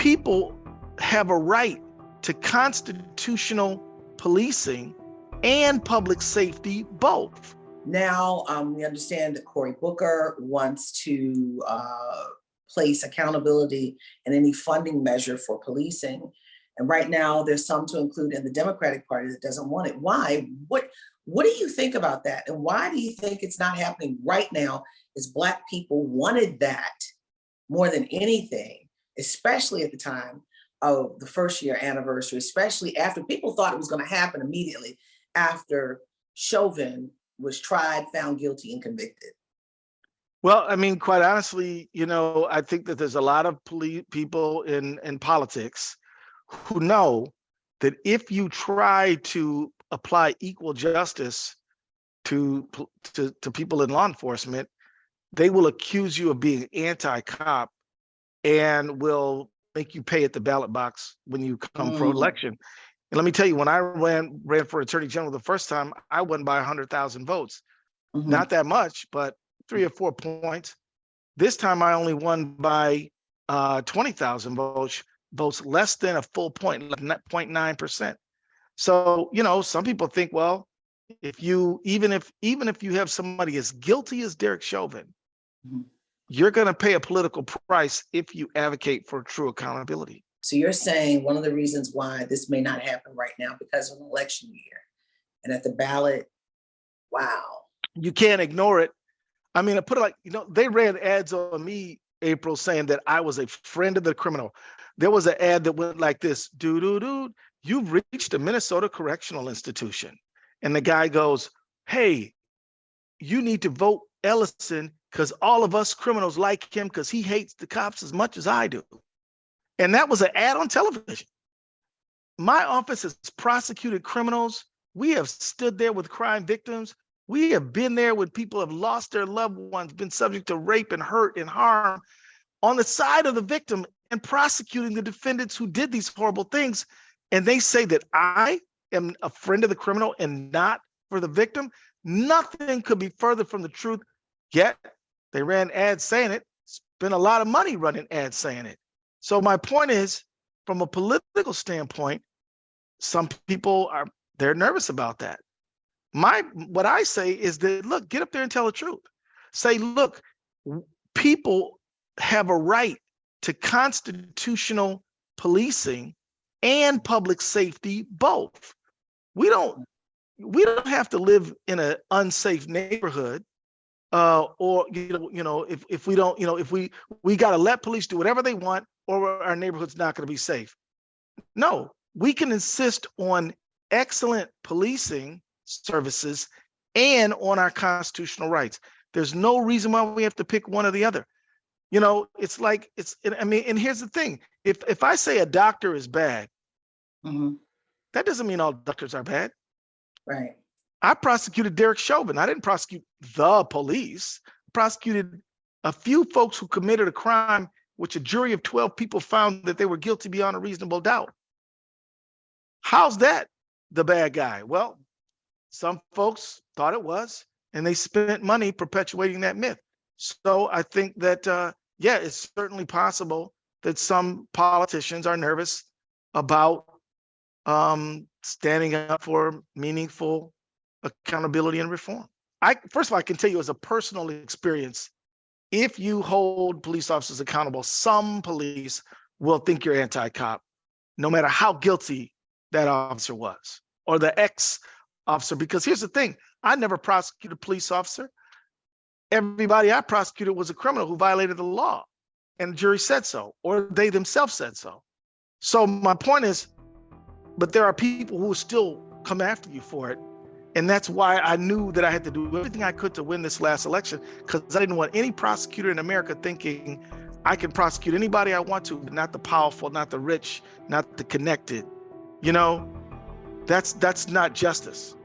people have a right to constitutional policing and public safety both. Now, we understand that Cory Booker wants to place accountability in any funding measure for policing. And right now, there's some to include in the Democratic Party that doesn't want it. Why? What do you think about that? And why do you think it's not happening right now? As Black people wanted that more than anything, especially at the time of the first year anniversary, especially after people thought it was going to happen immediately after Chauvin was tried, found guilty, and convicted. Well, I mean, quite honestly, I think that there's a lot of people in politics who know that if you try to apply equal justice to people in law enforcement, they will accuse you of being anti-cop and will make you pay at the ballot box when you come for election. And let me tell you, when I ran for Attorney General the first time, I won by 100,000 votes. Not that much, but 3 or 4 points. This time I only won by 20,000 votes, less than a full point, 0.9%. So, some people think, well, even if you have somebody as guilty as Derek Chauvin, you're going to pay a political price if you advocate for true accountability. So you're saying one of the reasons why this may not happen right now because of an election year, and at the ballot, wow. You can't ignore it. I mean, I put it like, they ran ads on me, April, saying that I was a friend of the criminal. There was an ad that went like this: dude, you've reached a Minnesota correctional institution. And the guy goes, hey, you need to vote Ellison because all of us criminals like him because he hates the cops as much as I do. And that was an ad on television. My office has prosecuted criminals. We have stood there with crime victims. We have been there when people have lost their loved ones, been subject to rape and hurt and harm, on the side of the victim and prosecuting the defendants who did these horrible things. And they say that I am a friend of the criminal and not for the victim. Nothing could be further from the truth. Yet they ran ads saying it, spent a lot of money running ads saying it. So my point is, from a political standpoint, some people they're nervous about that. What I say is that, look, get up there and tell the truth. Say, look, people have a right to constitutional policing and public safety both. We don't have to live in an unsafe neighborhood, or if we don't, if we got to let police do whatever they want, or our neighborhood's not going to be safe. No, we can insist on excellent policing services and on our constitutional rights. There's no reason why we have to pick one or the other. And here's the thing: if I say a doctor is bad, that doesn't mean all doctors are bad. Right. I prosecuted Derek Chauvin. I didn't prosecute the police. I prosecuted a few folks who committed a crime which a jury of 12 people found that they were guilty beyond a reasonable doubt. How's that the bad guy? Well, some folks thought it was, and they spent money perpetuating that myth. So I think that, it's certainly possible that some politicians are nervous about standing up for meaningful accountability and reform. First of all, I can tell you as a personal experience, if you hold police officers accountable, some police will think you're anti-cop, no matter how guilty that officer was, or the ex-officer. Because here's the thing: I never prosecuted a police officer. Everybody I prosecuted was a criminal who violated the law, and the jury said so, or they themselves said so. So my point is, but there are people who will still come after you for it. And that's why I knew that I had to do everything I could to win this last election, because I didn't want any prosecutor in America thinking I can prosecute anybody I want to, but not the powerful, not the rich, not the connected. That's not justice.